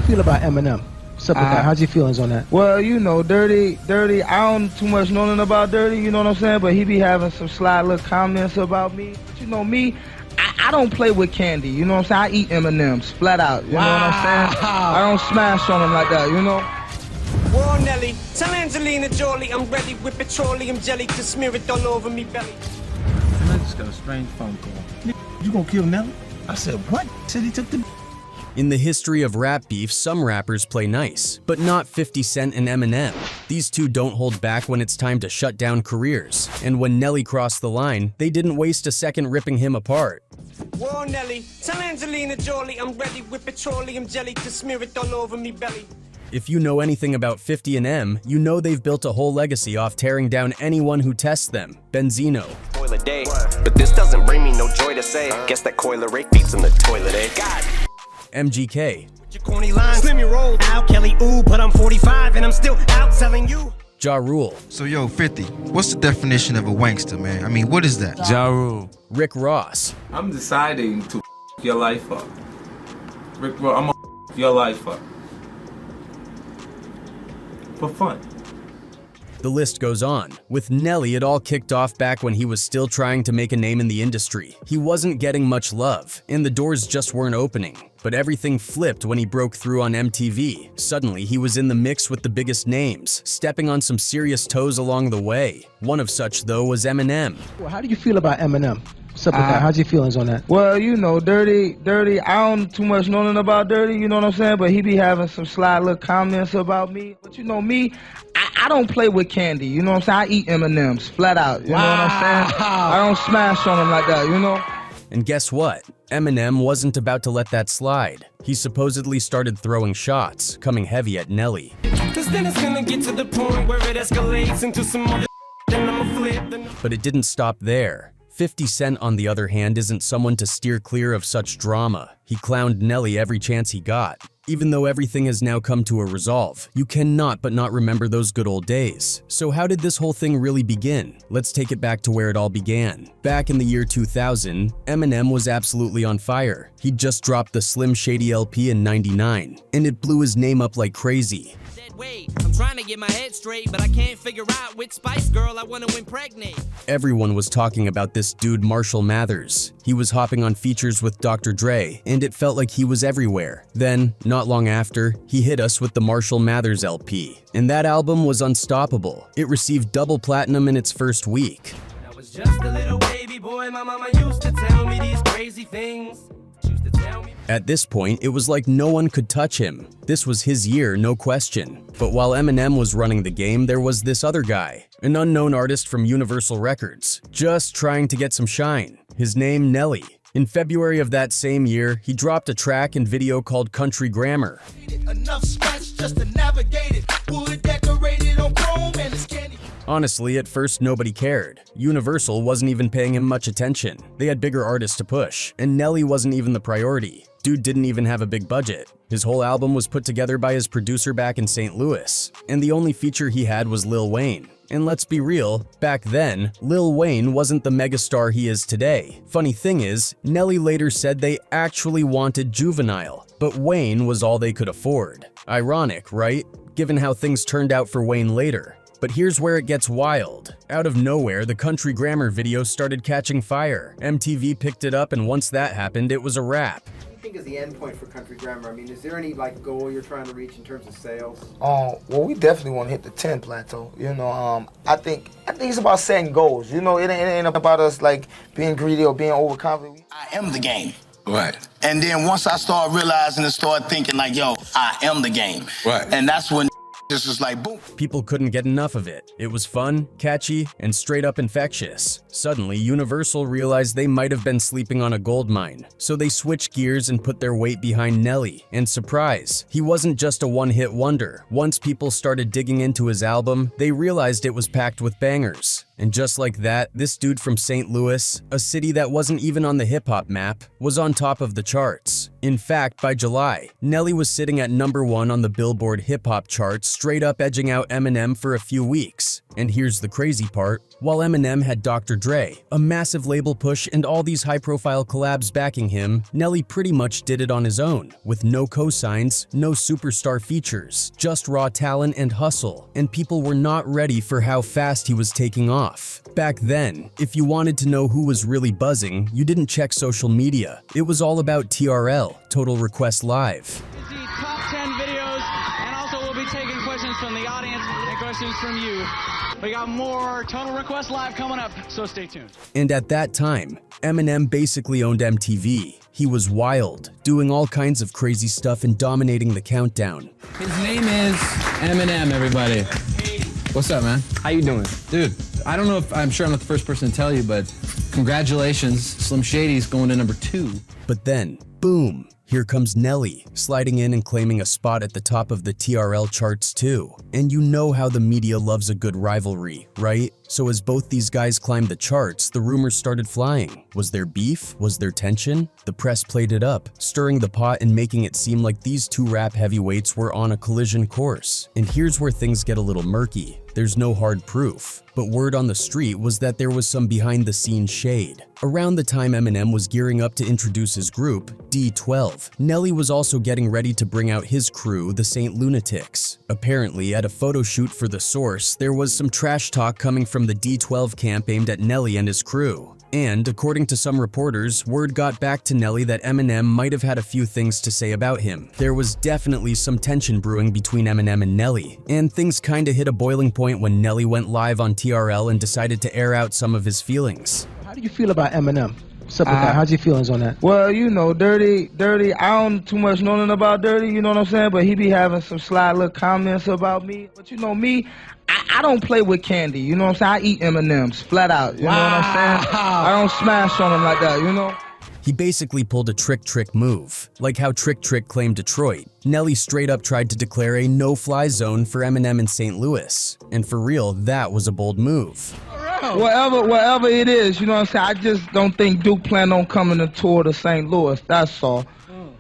feel about Eminem? What's up with that? How's your feelings on that? Well, you know, Dirty, I don't too much know nothing about Dirty, you know what I'm saying? But he be having some sly little comments about me. But you know me, I don't play with candy, you know what I'm saying? I eat M&Ms, flat out, you know what I'm saying? I don't smash on them like that, you know? Whoa, Nelly, tell Angelina Jolie I'm ready with petroleum jelly to smear it all over me belly. And I just got a strange phone call. You gonna kill Nelly? I said, what? Said he took the... In the history of rap beef, some rappers play nice, but not 50 Cent and Eminem. These two don't hold back when it's time to shut down careers. And when Nelly crossed the line, they didn't waste a second ripping him apart. Whoa, Nelly, tell Angelina Jolie I'm ready with petroleum jelly to smear it all over me belly. If you know anything about 50 and M, you know they've built a whole legacy off tearing down anyone who tests them. Benzino. Toilet day, but this doesn't bring me no joy to say. Guess that coiler rate beats in the toilet, eh? God. MGK. Your corny lines, slim your roll. Al Kelly, ooh, but I'm 45 and I'm still out selling you. Ja Rule. So yo, 50, what's the definition of a wankster, man? I mean, what is that? Ja Rule. Rick Ross. I'm deciding to your life up. Rick Ross, I'm gonna your life up. For fun. The list goes on. With Nelly, it all kicked off back when he was still trying to make a name in the industry. He wasn't getting much love, and the doors just weren't opening. But everything flipped when he broke through on MTV. Suddenly, he was in the mix with the biggest names, stepping on some serious toes along the way. One of such, though, was Eminem. Well, how do you feel about Eminem? What's up with that? How's your feelings on that? Well, you know, Dirty, I don't too much know nothing about Dirty, you know what I'm saying? But he be having some sly little comments about me. But you know me, I don't play with candy, you know what I'm saying? I eat M&Ms, flat out, you know what I'm saying? I don't smash on them like that, you know? And guess what? Eminem wasn't about to let that slide. He supposedly started throwing shots, coming heavy at Nelly. Cause then it's gonna get to the point where it escalates into some other then I'ma flip. But it didn't stop there. 50 Cent, on the other hand, isn't someone to steer clear of such drama. He clowned Nelly every chance he got. Even though everything has now come to a resolve, you cannot but not remember those good old days. So how did this whole thing really begin? Let's take it back to where it all began. Back in the year 2000, Eminem was absolutely on fire. He'd just dropped the Slim Shady LP in '99, and it blew his name up like crazy. Wait, I'm trying to get my head straight, but I can't figure out which Spice Girl I want to impregnate. Everyone was talking about this dude Marshall Mathers. He was hopping on features with Dr. Dre, and it felt like he was everywhere. Then, not long after, he hit us with the Marshall Mathers LP, and that album was unstoppable. It received double platinum in its first week. I was just a little baby boy, my mama used to tell me these crazy things. At this point, it was like no one could touch him. This was his year, no question. But while Eminem was running the game, there was this other guy, an unknown artist from Universal Records, just trying to get some shine. His name, Nelly. In February of that same year, he dropped a track and video called Country Grammar. Honestly, at first nobody cared. Universal wasn't even paying him much attention. They had bigger artists to push, and Nelly wasn't even the priority. Dude didn't even have a big budget. His whole album was put together by his producer back in St. Louis, and the only feature he had was Lil Wayne. And let's be real, back then, Lil Wayne wasn't the megastar he is today. Funny thing is, Nelly later said they actually wanted Juvenile, but Wayne was all they could afford. Ironic, right? Given how things turned out for Wayne later. But here's where it gets wild. Out of nowhere, the Country Grammar video started catching fire. MTV picked it up, and once that happened, it was a wrap. What do you think is the end point for Country Grammar? I mean, is there any goal you're trying to reach in terms of sales? Well, we definitely want to hit the 10 plateau. You know, I think it's about setting goals. You know, it ain't about us being greedy or being overconfident. I am the game. Right. And then once I start realizing and start thinking yo, I am the game. Right. And that's when this is boom. People couldn't get enough of it. It was fun, catchy, and straight up infectious. Suddenly, Universal realized they might have been sleeping on a gold mine. So they switched gears and put their weight behind Nelly. And surprise, he wasn't just a one-hit wonder. Once people started digging into his album, they realized it was packed with bangers. And just like that, this dude from St. Louis, a city that wasn't even on the hip-hop map, was on top of the charts. In fact, by July, Nelly was sitting at #1 on the Billboard hip-hop charts, straight up edging out Eminem for a few weeks. And here's the crazy part. While Eminem had Dr. Dre, a massive label push, and all these high-profile collabs backing him, Nelly pretty much did it on his own, with no cosigns, no superstar features, just raw talent and hustle, and people were not ready for how fast he was taking off. Back then, if you wanted to know who was really buzzing, you didn't check social media. It was all about TRL, Total Request Live. Top 10 videos, and also we'll be taking questions from the audience and questions from you. We got more Total Request Live coming up, so stay tuned. And at that time, Eminem basically owned MTV. He was wild, doing all kinds of crazy stuff and dominating the countdown. His name is Eminem, everybody. What's up, man? How you doing? Dude, I don't know if I'm sure I'm not the first person to tell you, but congratulations, Slim Shady's going to #2. But then, boom, here comes Nelly, sliding in and claiming a spot at the top of the TRL charts too. And you know how the media loves a good rivalry, right? So as both these guys climbed the charts, the rumors started flying. Was there beef? Was there tension? The press played it up, stirring the pot and making it seem like these two rap heavyweights were on a collision course. And here's where things get a little murky. There's no hard proof, but word on the street was that there was some behind-the-scenes shade. Around the time Eminem was gearing up to introduce his group, D12, Nelly was also getting ready to bring out his crew, the St. Lunatics. Apparently, at a photo shoot for The Source, there was some trash talk coming from the D12 camp aimed at Nelly and his crew. And, according to some reporters, word got back to Nelly that Eminem might have had a few things to say about him. There was definitely some tension brewing between Eminem and Nelly, and things kinda hit a boiling point when Nelly went live on TRL and decided to air out some of his feelings. How do you feel about Eminem? How's your feelings on that? Well, you know, Dirty, I don't too much know nothing about Dirty, you know what I'm saying? But he be having some sly little comments about me. But you know me, I don't play with candy, you know what I'm saying? I eat M&Ms, flat out, you know what I'm saying? I don't smash on them like that, you know? He basically pulled a Trick move. Like how Trick claimed Detroit, Nelly straight up tried to declare a no-fly zone for Eminem in St. Louis. And for real, that was a bold move. Whatever it is, you know what I'm saying? I just don't think Duke planned on coming to tour to St. Louis, that's all.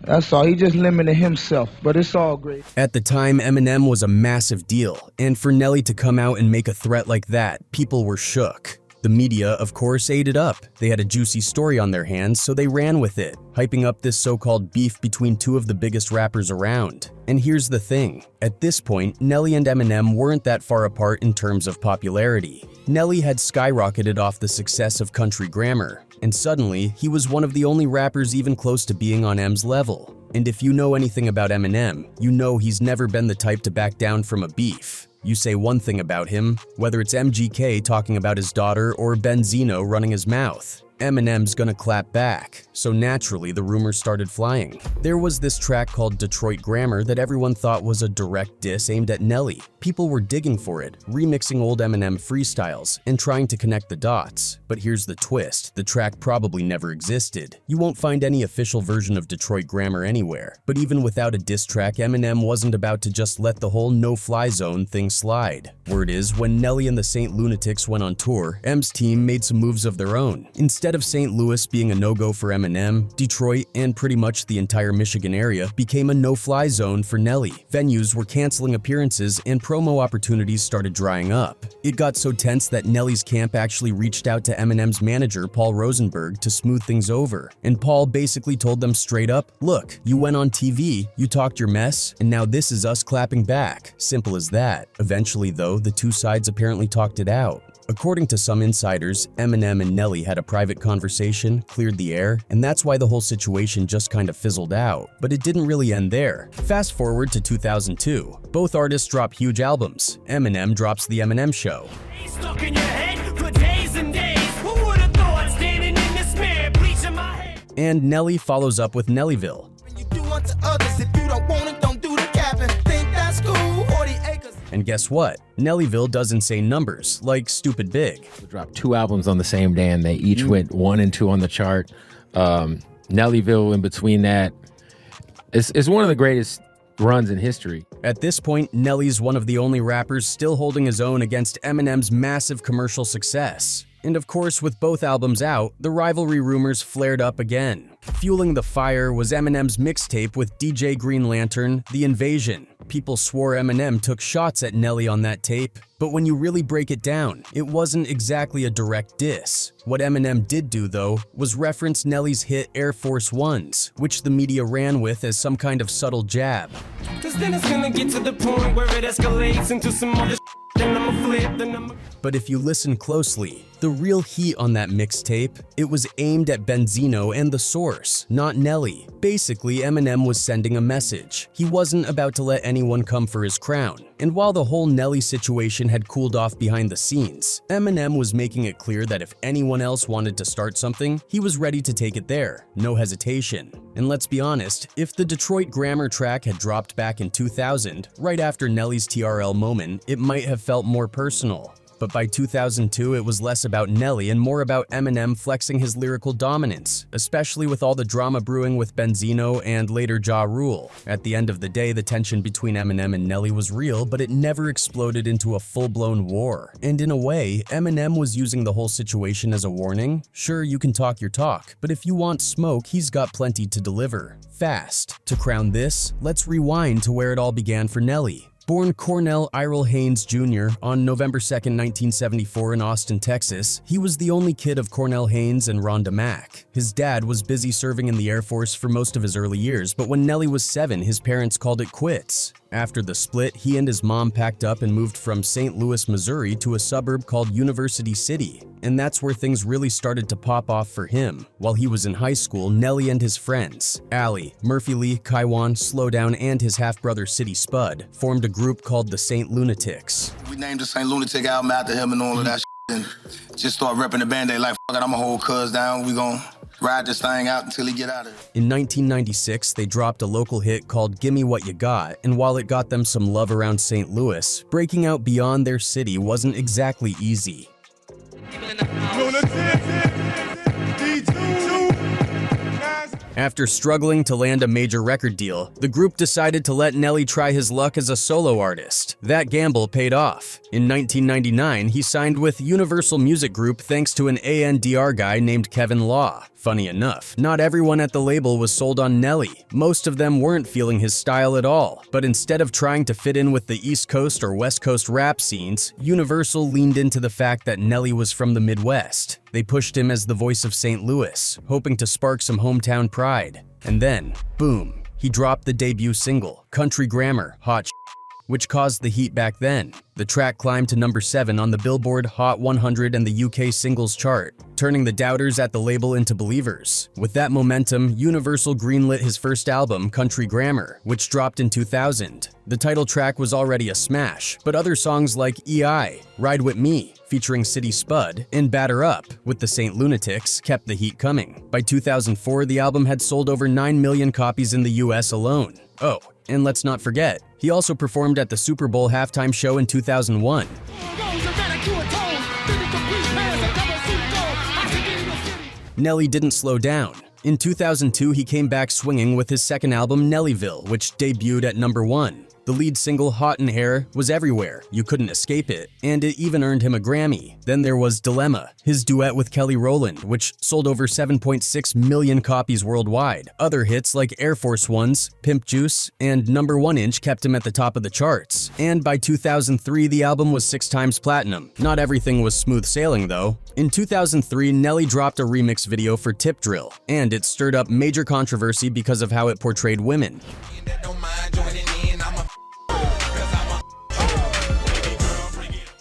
That's all. He just limited himself, but it's all great. At the time, Eminem was a massive deal, and for Nelly to come out and make a threat like that, people were shook. The media, of course, ate it up. They had a juicy story on their hands, so they ran with it, hyping up this so-called beef between two of the biggest rappers around. And here's the thing. At this point, Nelly and Eminem weren't that far apart in terms of popularity. Nelly had skyrocketed off the success of Country Grammar, and suddenly, he was one of the only rappers even close to being on M's level. And if you know anything about Eminem, you know he's never been the type to back down from a beef. You say one thing about him, whether it's MGK talking about his daughter or Benzino running his mouth, Eminem's gonna clap back, so naturally the rumors started flying. There was this track called Detroit Grammar that everyone thought was a direct diss aimed at Nelly. People were digging for it, remixing old Eminem freestyles and trying to connect the dots. But here's the twist, the track probably never existed. You won't find any official version of Detroit Grammar anywhere. But even without a diss track, Eminem wasn't about to just let the whole no-fly zone thing slide. Word is, when Nelly and the St. Lunatics went on tour, M's team made some moves of their own. Instead of St. Louis being a no-go for Eminem, Detroit and pretty much the entire Michigan area became a no-fly zone for Nelly. Venues were canceling appearances and promo opportunities started drying up. It got so tense that Nelly's camp actually reached out to Eminem's manager, Paul Rosenberg, to smooth things over. And Paul basically told them straight up, look, you went on TV, you talked your mess, and now this is us clapping back. Simple as that. Eventually, though, the two sides apparently talked it out. According to some insiders, Eminem and Nelly had a private conversation, cleared the air, and that's why the whole situation just kind of fizzled out. But it didn't really end there. Fast forward to 2002. Both artists drop huge albums. Eminem drops The Eminem Show. Stuck in your head for days and days. Who would have thought standing in this mirror, bleaching my head? And Nelly follows up with Nellyville. You do unto others if you don't want it, don't do the capping. Think that's cool, 40 acres. And guess what? Nellyville does insane numbers, like stupid big. We dropped 2 albums on the same day, and they each went 1 and 2 on the chart. Nellyville, in between that, is one of the greatest runs in history. At this point, Nelly's one of the only rappers still holding his own against Eminem's massive commercial success. And of course, with both albums out, the rivalry rumors flared up again. Fueling the fire was Eminem's mixtape with DJ Green Lantern, The Invasion. People swore Eminem took shots at Nelly on that tape, but when you really break it down, it wasn't exactly a direct diss. What Eminem did do, though, was reference Nelly's hit Air Force Ones, which the media ran with as some kind of subtle jab. Cause then it's gonna get to the point where it escalates into some other then I'ma flip, then I'ma... But if you listen closely, the real heat on that mixtape, it was aimed at Benzino and The Source, not Nelly. Basically, Eminem was sending a message. He wasn't about to let anyone come for his crown. And while the whole Nelly situation had cooled off behind the scenes, Eminem was making it clear that if anyone else wanted to start something, he was ready to take it there, no hesitation. And let's be honest, if the Detroit Grammar track had dropped back in 2000, right after Nelly's TRL moment, it might have felt more personal. But by 2002, it was less about Nelly and more about Eminem flexing his lyrical dominance, especially with all the drama brewing with Benzino and later Ja Rule. At the end of the day, the tension between Eminem and Nelly was real, but it never exploded into a full-blown war. And in a way, Eminem was using the whole situation as a warning. Sure, you can talk your talk, but if you want smoke, he's got plenty to deliver. Fast. To crown this, let's rewind to where it all began for Nelly. Born Cornell Irel Haynes Jr. on November 2, 1974 in Austin, Texas, he was the only kid of Cornell Haynes and Rhonda Mack. His dad was busy serving in the Air Force for most of his early years, but when Nelly was 7, his parents called it quits. After the split, he and his mom packed up and moved from St. Louis, Missouri to a suburb called University City, and that's where things really started to pop off for him. While he was in high school, Nelly and his friends, Allie, Murphy Lee, Kaiwan, Slowdown, and his half-brother City Spud, formed a group called the St. Lunatics. We named the St. Lunatic album after him and all of that and just start repping the band-aid like, fuck it, I'ma hold cuz down, we gon' ride this thing out until he get out of it. In 1996, they dropped a local hit called Gimme What You Got, and while it got them some love around St. Louis, breaking out beyond their city wasn't exactly easy. After struggling to land a major record deal, the group decided to let Nelly try his luck as a solo artist. That gamble paid off. In 1999, he signed with Universal Music Group thanks to an ANDR guy named Kevin Law. Funny enough, not everyone at the label was sold on Nelly. Most of them weren't feeling his style at all, but instead of trying to fit in with the East Coast or West Coast rap scenes, Universal leaned into the fact that Nelly was from the Midwest. They pushed him as the voice of St. Louis, hoping to spark some hometown pride. And then, boom, he dropped the debut single, Country Grammar, Hot which caused the heat back then. The track climbed to number 7 on the Billboard Hot 100 and the UK singles chart, turning the doubters at the label into believers. With that momentum, Universal greenlit his first album, Country Grammar, which dropped in 2000. The title track was already a smash, but other songs like EI, Ride With Me, featuring City Spud, and Batter Up, with the St. Lunatics, kept the heat coming. By 2004, the album had sold over 9 million copies in the US alone. Oh, and let's not forget, he also performed at the Super Bowl halftime show in 2001. Nelly didn't slow down. In 2002, he came back swinging with his second album, Nellyville, which debuted at number 1. The lead single, Hot in Air, was everywhere, you couldn't escape it, and it even earned him a Grammy. Then there was Dilemma, his duet with Kelly Rowland, which sold over 7.6 million copies worldwide. Other hits like Air Force Ones, Pimp Juice, and Number 1 Inch kept him at the top of the charts. And by 2003, the album was 6 times platinum. Not everything was smooth sailing, though. In 2003, Nelly dropped a remix video for Tip Drill, and it stirred up major controversy because of how it portrayed women.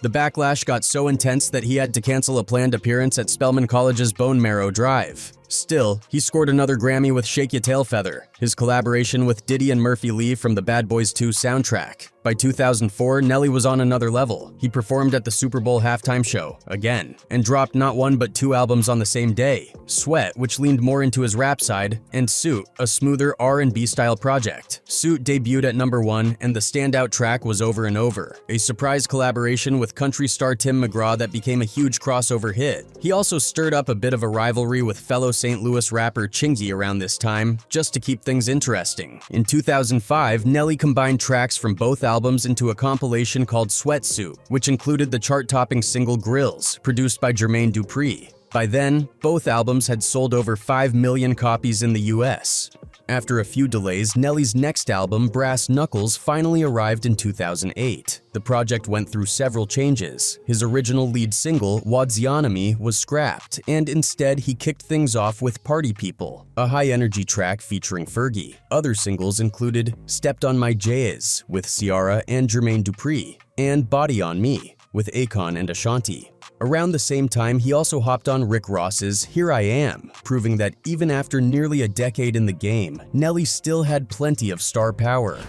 The backlash got so intense that he had to cancel a planned appearance at Spelman College's Bone Marrow Drive. Still, he scored another Grammy with Shake Ya Tail Feather, his collaboration with Diddy and Murphy Lee from the Bad Boys 2 soundtrack. By 2004, Nelly was on another level. He performed at the Super Bowl halftime show, again, and dropped not 1 but 2 albums on the same day. Sweat, which leaned more into his rap side, and Suit, a smoother R&B style project. Suit debuted at number 1, and the standout track was Over and Over, a surprise collaboration with country star Tim McGraw that became a huge crossover hit. He also stirred up a bit of a rivalry with fellow St. Louis rapper Chingy around this time, just to keep things interesting. In 2005, Nelly combined tracks from both albums into a compilation called Sweatsuit, which included the chart-topping single Grills, produced by Jermaine Dupri. By then, both albums had sold over 5 million copies in the US. After a few delays, Nelly's next album, Brass Knuckles, finally arrived in 2008. The project went through several changes. His original lead single, Wadzionomy, was scrapped, and instead he kicked things off with Party People, a high-energy track featuring Fergie. Other singles included Stepped on My J's with Ciara and Jermaine Dupri, and Body on Me with Akon and Ashanti. Around the same time, he also hopped on Rick Ross's Here I Am, proving that even after nearly a decade in the game, Nelly still had plenty of star power.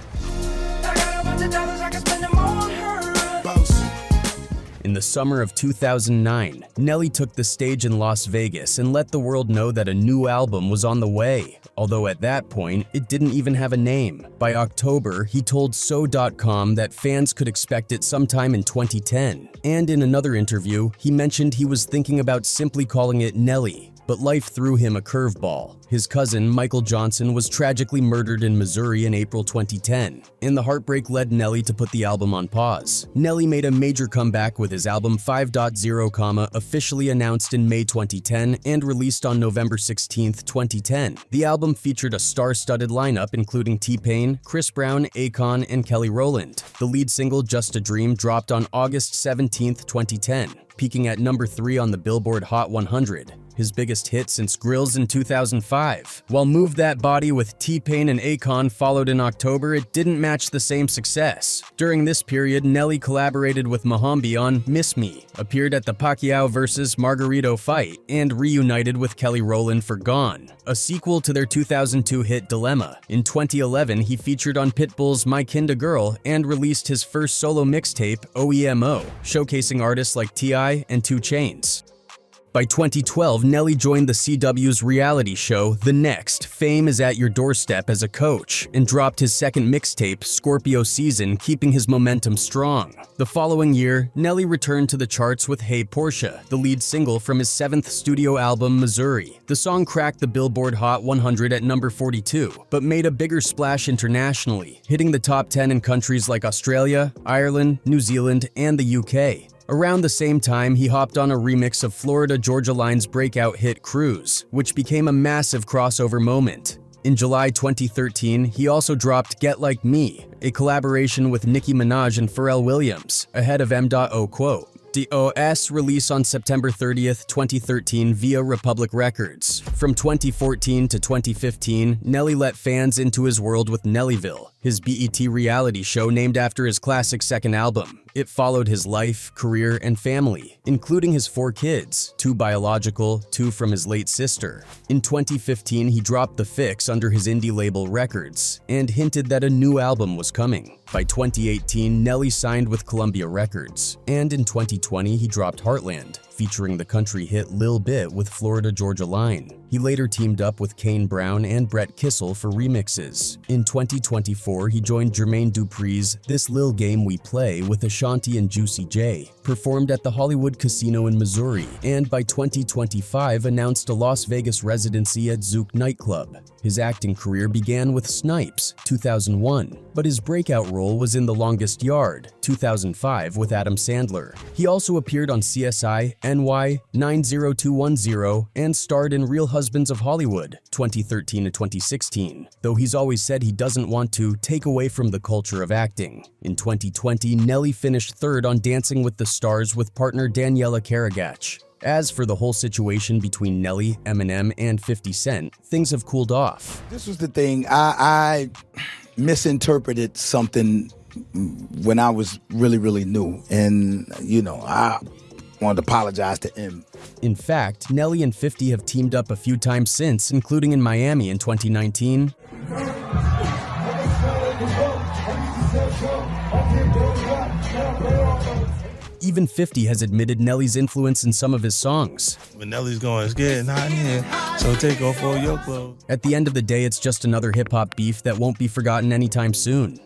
In the summer of 2009, Nelly took the stage in Las Vegas and let the world know that a new album was on the way, although at that point, it didn't even have a name. By October, he told So.com that fans could expect it sometime in 2010, and in another interview, he mentioned he was thinking about simply calling it Nelly. But life threw him a curveball. His cousin, Michael Johnson, was tragically murdered in Missouri in April 2010, and the heartbreak led Nelly to put the album on pause. Nelly made a major comeback with his album 5.0, officially announced in May 2010 and released on November 16, 2010. The album featured a star-studded lineup including T-Pain, Chris Brown, Akon, and Kelly Rowland. The lead single, Just a Dream, dropped on August 17, 2010, peaking at number 3 on the Billboard Hot 100. His biggest hit since Grills in 2005. While Move That Body with T-Pain and Akon followed in October, it didn't match the same success. During this period, Nelly collaborated with Muhambi on Miss Me, appeared at the Pacquiao vs. Margarito fight, and reunited with Kelly Rowland for Gone, a sequel to their 2002 hit Dilemma. In 2011, he featured on Pitbull's My Kinda Girl and released his first solo mixtape, OEMO, showcasing artists like T.I. and 2 Chainz. By 2012, Nelly joined the CW's reality show, The Next, Fame is at Your Doorstep as a coach, and dropped his second mixtape, Scorpio Season, keeping his momentum strong. The following year, Nelly returned to the charts with Hey Portia, the lead single from his 7th studio album, Missouri. The song cracked the Billboard Hot 100 at number 42, but made a bigger splash internationally, hitting the top 10 in countries like Australia, Ireland, New Zealand, and the UK. Around the same time, he hopped on a remix of Florida Georgia Line's breakout hit Cruise, which became a massive crossover moment. In July 2013, he also dropped Get Like Me, a collaboration with Nicki Minaj and Pharrell Williams, ahead of M.O. Quote. DOS release on September 30th, 2013 via Republic Records. From 2014 to 2015, Nelly let fans into his world with Nellyville, his BET reality show named after his classic second album. It followed his life, career, and family, including his 4 kids, 2 biological, 2 from his late sister. In 2015, he dropped The Fix under his indie label Records, and hinted that a new album was coming. By 2018, Nelly signed with Columbia Records, and in 2020 he dropped Heartland, featuring the country hit Lil Bit with Florida Georgia Line. He later teamed up with Kane Brown and Brett Kissel for remixes. In 2024, he joined Jermaine Dupri's This Lil Game We Play with Ashanti and Juicy J, performed at the Hollywood Casino in Missouri, and by 2025 announced a Las Vegas residency at Zouk nightclub. His acting career began with Snipes, 2001, but his breakout role was in The Longest Yard, 2005 with Adam Sandler. He also appeared on CSI, NY, 90210, and starred in Real Husbands of Hollywood, 2013 to 2016, though he's always said he doesn't want to take away from the culture of acting. In 2020, Nelly finished 3rd on Dancing with the Stars with partner Daniela Karagach. As for the whole situation between Nelly, Eminem, and 50 Cent, things have cooled off. This was the thing, I misinterpreted something when I was really new, and I wanted to apologize to him. In fact, Nelly and 50 have teamed up a few times since, including in Miami in 2019. Even 50 has admitted Nelly's influence in some of his songs. When Nelly's going, it's getting hot in here, so take off all your clothes. At the end of the day, it's just another hip-hop beef that won't be forgotten anytime soon.